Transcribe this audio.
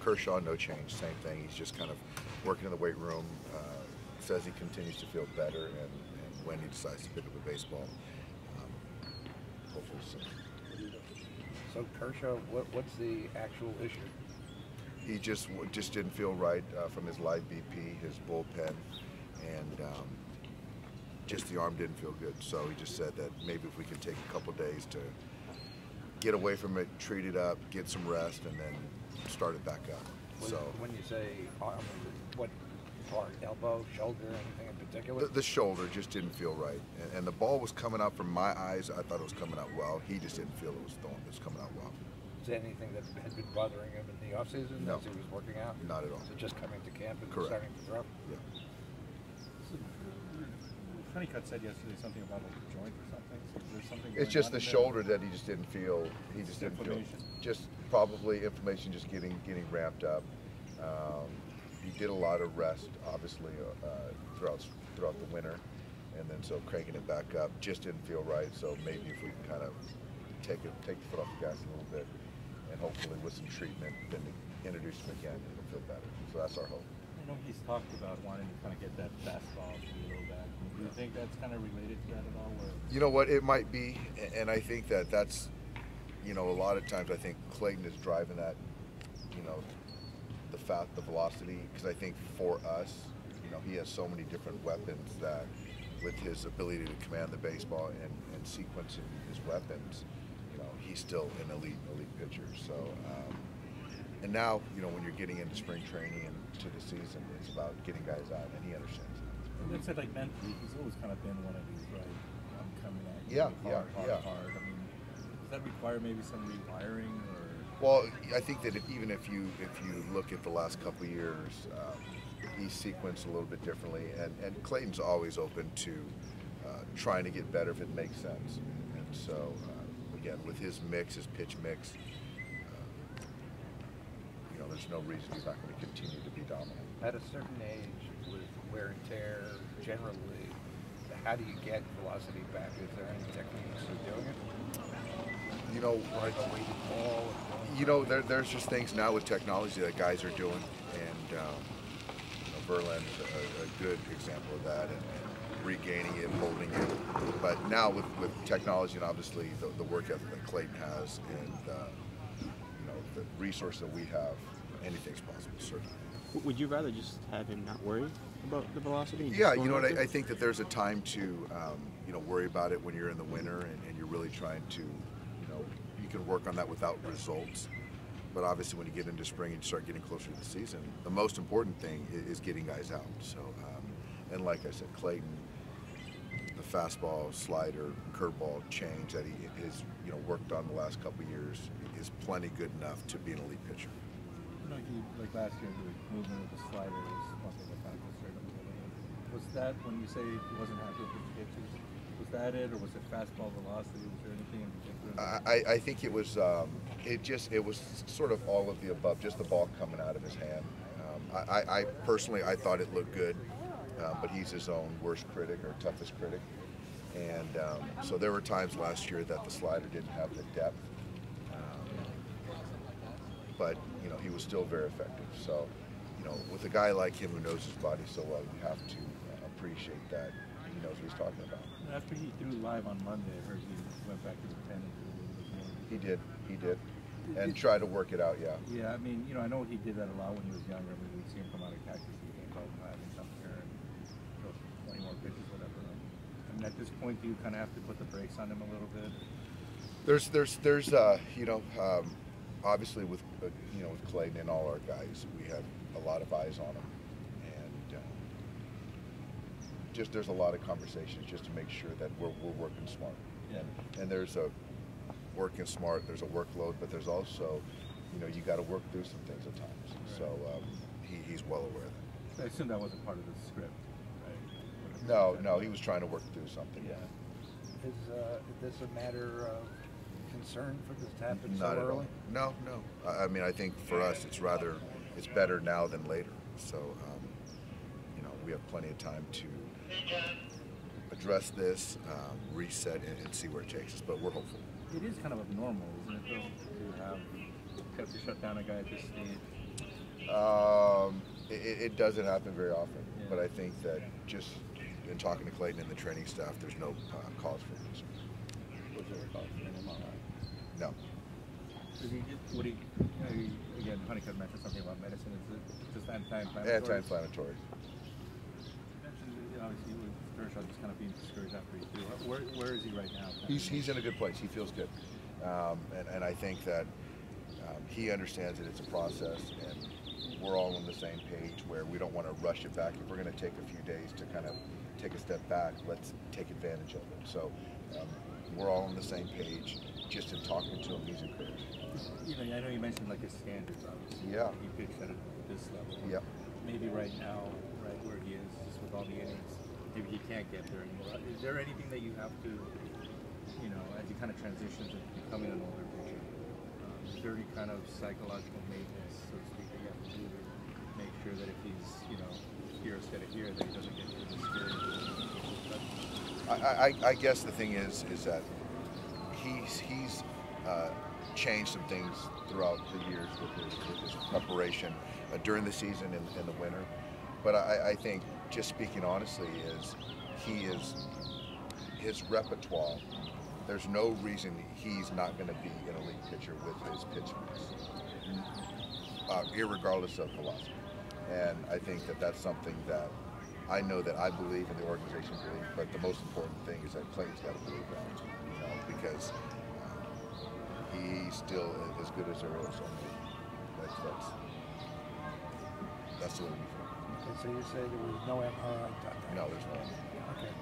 Kershaw, no change, same thing. He's just kind of working in the weight room. Says he continues to feel better, and when he decides to pick up a baseball, hopefully soon. So Kershaw, what's the actual issue? He just didn't feel right from his live BP, his bullpen, and just the arm didn't feel good. So he just said that maybe if we could take a couple days to get away from it, treat it up, get some rest, and then start it back up. When you say arm, what part? Elbow, shoulder, anything in particular? The shoulder just didn't feel right, and the ball was coming out from my eyes. I thought it was coming out well. He just didn't feel it was coming out well. Is there anything that had been bothering him in the offseason No. as he was working out? Not at all. So just coming to camp and Correct. starting to throw? Yeah. So, Honeycutt said yesterday something about like a joint or something. So is there something It's just the shoulder that he just didn't feel. He just didn't feel. Just probably inflammation, just getting ramped up. He did a lot of rest, obviously, throughout the winter, and then so cranking it back up just didn't feel right. So maybe if we can kind of take the foot off the gas a little bit, and hopefully with some treatment, then introduce him again, it'll feel better. So that's our hope. I know he's talked about wanting to kind of get that fastball to be a little back. Do you think that's kind of related to that at all? Or? You know what, it might be, and I think that's, a lot of times I think Clayton is driving that, the velocity, because I think for us, he has so many different weapons that with his ability to command the baseball and sequencing his weapons, he's still an elite pitcher. So, and now, when you're getting into spring training and to the season, it's about getting guys out, and he understands it. And it said like mentally, he's always kind of been one of these, right? I'm coming at you. Yeah. Hard. I mean, does that require maybe some rewiring or? Well, I think that even if you look at the last couple of years, he's sequenced a little bit differently, and Clayton's always open to trying to get better if it makes sense. And so, again, with his mix, his pitch mix, there's no reason he's not going to continue to be dominant. At a certain age, with wear and tear, generally, how do you get velocity back? Is there any techniques for doing it? Like a weighted ball? There's just things now with technology that guys are doing, and Verlander's a good example of that, and regaining it, holding it. But now with technology and obviously the work ethic that Clayton has, and the resource that we have, anything's possible, certainly. Would you rather just have him not worry about the velocity? Yeah, I think that there's a time to worry about it when you're in the winter and you're really trying to, you can work on that without results. But obviously when you get into spring and you start getting closer to the season, the most important thing is getting guys out. So, and like I said, Clayton, the fastball, slider, curveball change that he has worked on the last couple of years is plenty good enough to be an elite pitcher. Like last year, the movement with the slider was something that kind of concerned him. Was that when you say he wasn't happy with the pitches? Was that it, or was it fastball velocity? Was there anything in particular? I think it was. It was sort of all of the above. Just the ball coming out of his hand. I personally, I thought it looked good, but he's his own worst critic or toughest critic, and so there were times last year that the slider didn't have the depth. But he was still very effective. So, with a guy like him who knows his body so well, you have to appreciate that he knows what he's talking about. After he threw live on Monday, I heard he went back to the pen and threw a little bit more. He did, and try to work it out. Yeah. Yeah, I mean, I know he did that a lot when he was younger. I mean, we'd see him come out of Cactus and he called him out and come here and throw 20 more pitches, whatever. I mean, at this point, do you kind of have to put the brakes on him a little bit? There's obviously with with Clayton and all our guys, we have a lot of eyes on him, and just there's a lot of conversations just to make sure that we're working smart. Yeah. And there's a working smart, there's a workload, but there's also you got to work through some things at times. Right. So he's well aware of that. I assume that wasn't part of the script, right? No, he was trying to work through something. Yeah. Is this a matter of concern for this to happen so Not at early? all. No. I mean, I think for us, it's better now than later. So, we have plenty of time to address this, reset, and see where it takes us. But we're hopeful. It is kind of abnormal, isn't it, though, to have to shut down a guy at this stage? It doesn't happen very often, Yeah. but I think that just in talking to Clayton and the training staff, there's no cause for concern. Was there a call for him on that? No. Did he just, what he, again, Honeycutt mentioned something about medicine. Is it just anti-inflammatory? Anti-inflammatory. You mentioned, obviously, with Kershaw just kind of being discouraged after he threw. Where is he right now? He's in a good place. He feels good, and I think that he understands that it's a process, and we're all on the same page where we don't want to rush it back. If we're going to take a few days to kind of take a step back, let's take advantage of it. So we're all on the same page. Just in talking to him, he's encouraged. You know, I know you mentioned like his standards, obviously. Yeah. He pitched at this level. Yep. Maybe right now, right where he is, just with all the innings, maybe he can't get there anymore. Is there anything that you have to, you know, as he kind of transitions into becoming an older pitcher, is there any kind of psychological maintenance, so to speak, that you have to do to make sure that if he's, you know, here instead of here, that he doesn't get too discouraged? I guess the thing is that he's changed some things throughout the years with his preparation during the season and in the winter. But I think, just speaking honestly, is his repertoire. There's no reason he's not going to be an elite pitcher with his pitch mix, irregardless of velocity. And I think that that's something that I know that I believe and the organization believes, but the most important thing is that Clayton's got to believe that, you know, because he's still as good as there is. So that's the way we feel. Okay, so you say there was no MRI done? No, there's no. Okay.